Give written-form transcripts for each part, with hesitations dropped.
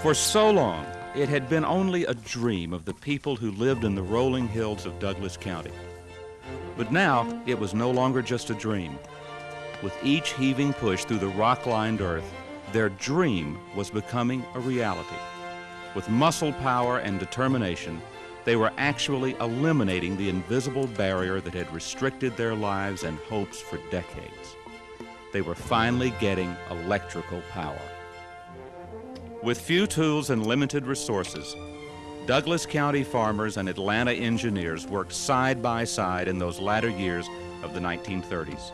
For so long, it had been only a dream of the people who lived in the rolling hills of Douglas County. But now, it was no longer just a dream. With each heaving push through the rock-lined earth, their dream was becoming a reality. With muscle power and determination, they were actually eliminating the invisible barrier that had restricted their lives and hopes for decades. They were finally getting electrical power. With few tools and limited resources, Douglas County farmers and Atlanta engineers worked side by side in those latter years of the 1930s.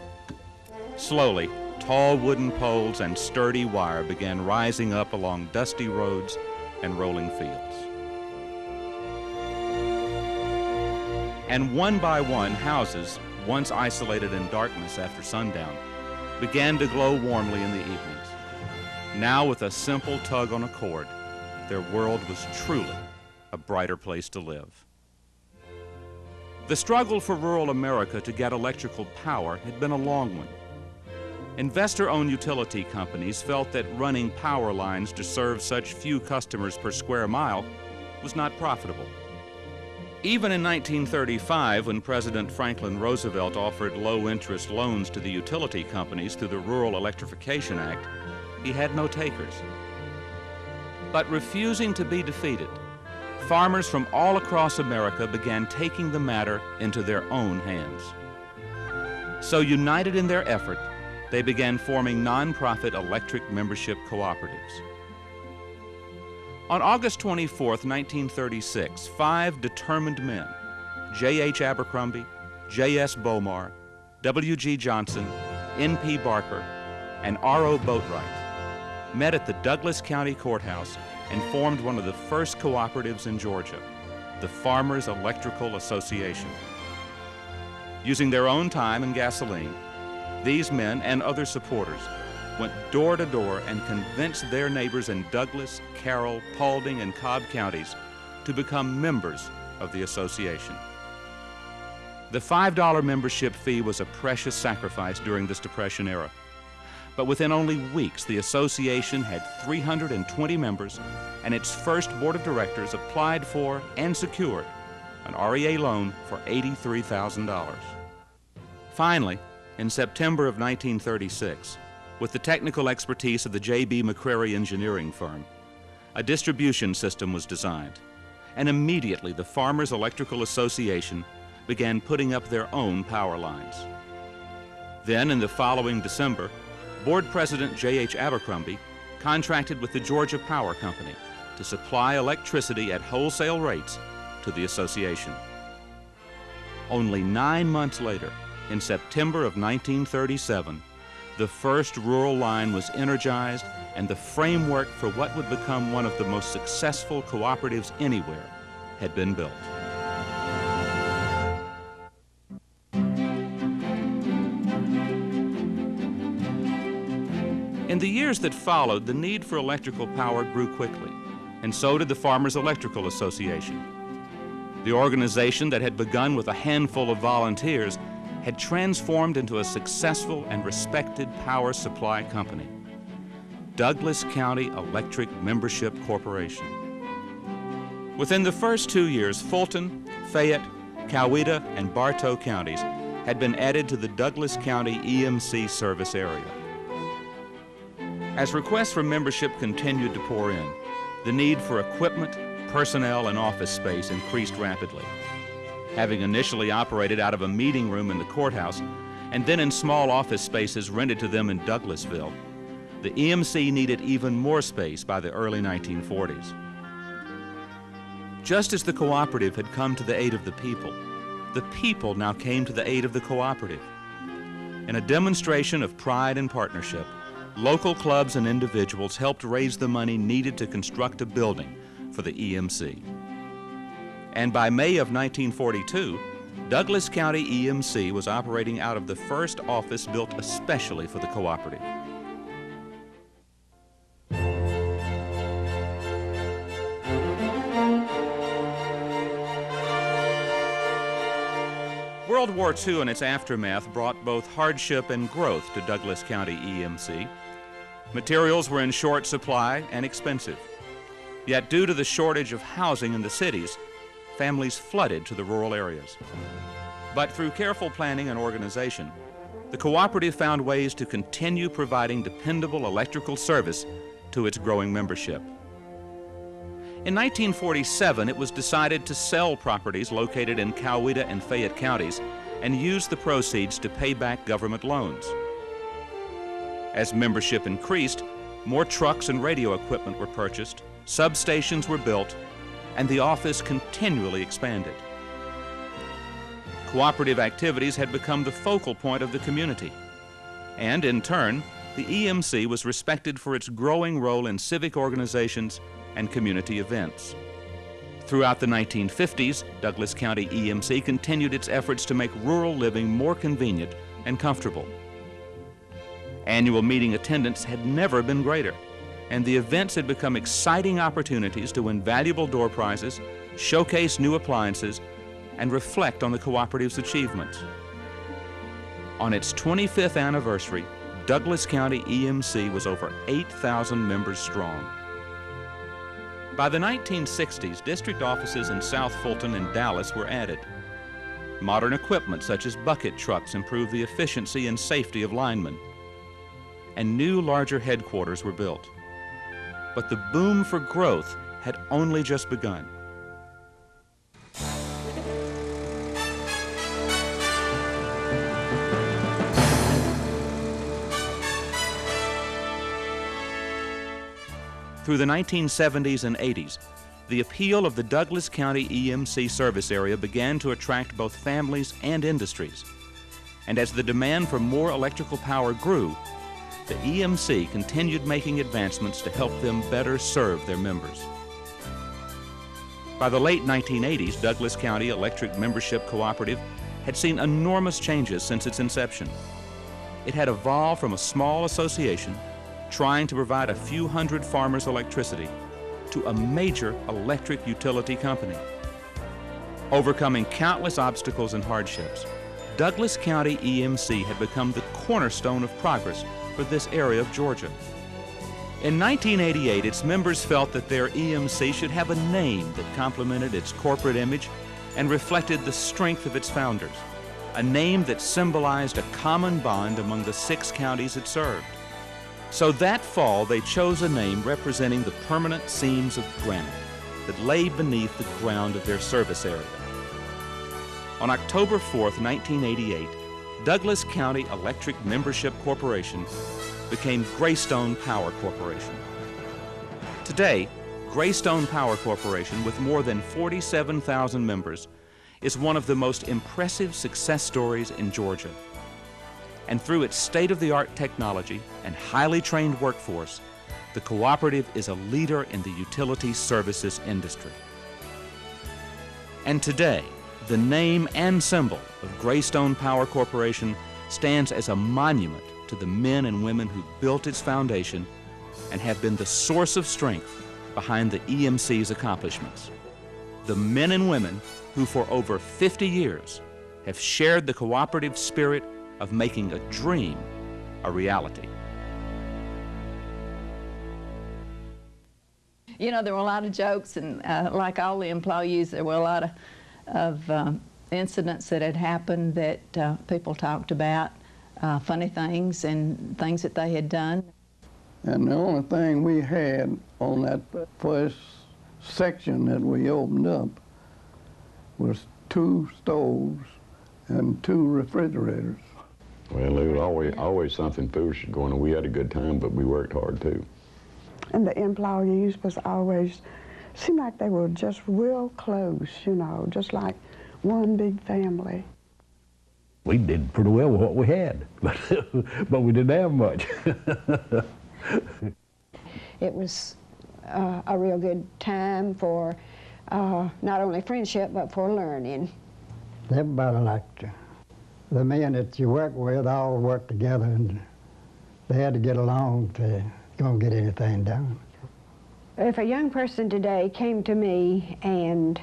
Slowly, tall wooden poles and sturdy wire began rising up along dusty roads and rolling fields. And one by one, houses, once isolated in darkness after sundown, began to glow warmly in the evenings. Now, with a simple tug on a cord, their world was truly a brighter place to live. The struggle for rural America to get electrical power had been a long one. Investor-owned utility companies felt that running power lines to serve such few customers per square mile was not profitable. Even in 1935, when President Franklin Roosevelt offered low-interest loans to the utility companies through the Rural Electrification Act, he had no takers. But refusing to be defeated, farmers from all across America began taking the matter into their own hands. So, united in their effort, they began forming nonprofit electric membership cooperatives. On August 24, 1936, 5 determined men, J.H. Abercrombie, J.S. Bomar, W.G. Johnson, N.P. Barker, and R.O. Boatwright, met at the Douglas County Courthouse and formed one of the first cooperatives in Georgia, the Farmers Electrical Association. Using their own time and gasoline, these men and other supporters went door to door and convinced their neighbors in Douglas, Carroll, Paulding, and Cobb counties to become members of the association. The $5 membership fee was a precious sacrifice during this Depression era. But within only weeks, the association had 320 members, and its first board of directors applied for and secured an REA loan for $83,000. Finally, in September of 1936, with the technical expertise of the J.B. McCrary engineering firm, a distribution system was designed, and immediately the Farmers Electrical Association began putting up their own power lines. Then, in the following December, Board President J.H. Abercrombie contracted with the Georgia Power Company to supply electricity at wholesale rates to the association. Only 9 months later, in September of 1937, the first rural line was energized and the framework for what would become one of the most successful cooperatives anywhere had been built. In the years that followed, the need for electrical power grew quickly, and so did the Farmers Electrical Association. The organization that had begun with a handful of volunteers had transformed into a successful and respected power supply company, Douglas County Electric Membership Corporation. Within the first 2 years, Fulton, Fayette, Coweta, and Bartow counties had been added to the Douglas County EMC service area. As requests for membership continued to pour in, the need for equipment, personnel, and office space increased rapidly. Having initially operated out of a meeting room in the courthouse and then in small office spaces rented to them in Douglasville, the EMC needed even more space by the early 1940s. Just as the cooperative had come to the aid of the people now came to the aid of the cooperative. In a demonstration of pride and partnership, local clubs and individuals helped raise the money needed to construct a building for the EMC. And by May of 1942, Douglas County EMC was operating out of the first office built especially for the cooperative. World War II and its aftermath brought both hardship and growth to Douglas County EMC. Materials were in short supply and expensive. Yet due to the shortage of housing in the cities, families flooded to the rural areas. But through careful planning and organization, the cooperative found ways to continue providing dependable electrical service to its growing membership. In 1947, it was decided to sell properties located in Coweta and Fayette counties and use the proceeds to pay back government loans. As membership increased, more trucks and radio equipment were purchased, substations were built, and the office continually expanded. Cooperative activities had become the focal point of the community, and in turn, the EMC was respected for its growing role in civic organizations and community events. Throughout the 1950s, Douglas County EMC continued its efforts to make rural living more convenient and comfortable. Annual meeting attendance had never been greater, and the events had become exciting opportunities to win valuable door prizes, showcase new appliances, and reflect on the cooperative's achievements. On its 25th anniversary, Douglas County EMC was over 8,000 members strong. By the 1960s, district offices in South Fulton and Dallas were added. Modern equipment such as bucket trucks improved the efficiency and safety of linemen, and new, larger headquarters were built. But the boom for growth had only just begun. Through the 1970s and 80s, the appeal of the Douglas County EMC service area began to attract both families and industries. And as the demand for more electrical power grew, the EMC continued making advancements to help them better serve their members. By the late 1980s, Douglas County Electric Membership Cooperative had seen enormous changes since its inception. It had evolved from a small association trying to provide a few hundred farmers electricity to a major electric utility company. Overcoming countless obstacles and hardships, Douglas County EMC had become the cornerstone of progress for this area of Georgia. In 1988, its members felt that their EMC should have a name that complemented its corporate image and reflected the strength of its founders, a name that symbolized a common bond among the 6 counties it served. So that fall, they chose a name representing the permanent seams of granite that lay beneath the ground of their service area. On October 4th, 1988, Douglas County Electric Membership Corporation became GreyStone Power Corporation. Today, GreyStone Power Corporation, with more than 47,000 members, is one of the most impressive success stories in Georgia. And through its state-of-the-art technology and highly trained workforce, the cooperative is a leader in the utility services industry. And today, the name and symbol of GreyStone Power Corporation stands as a monument to the men and women who built its foundation and have been the source of strength behind the EMC's accomplishments. The men and women who for over 50 years have shared the cooperative spirit of making a dream a reality. You know, there were a lot of jokes, and like all the employees, there were a lot of incidents that had happened that people talked about, funny things and things that they had done. And the only thing we had on that first section that we opened up was 2 stoves and 2 refrigerators. Well, there was always something foolish going on. We had a good time, but we worked hard too. And the employees was always, seemed like they were just real close, you know, just like one big family. We did pretty well with what we had, but we didn't have much. It was a real good time for not only friendship, but for learning. Everybody liked you. The men that you work with all worked together, and they had to get along to go get anything done. If a young person today came to me and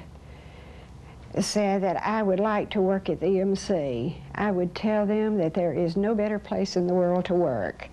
said that I would like to work at the EMC, I would tell them that there is no better place in the world to work.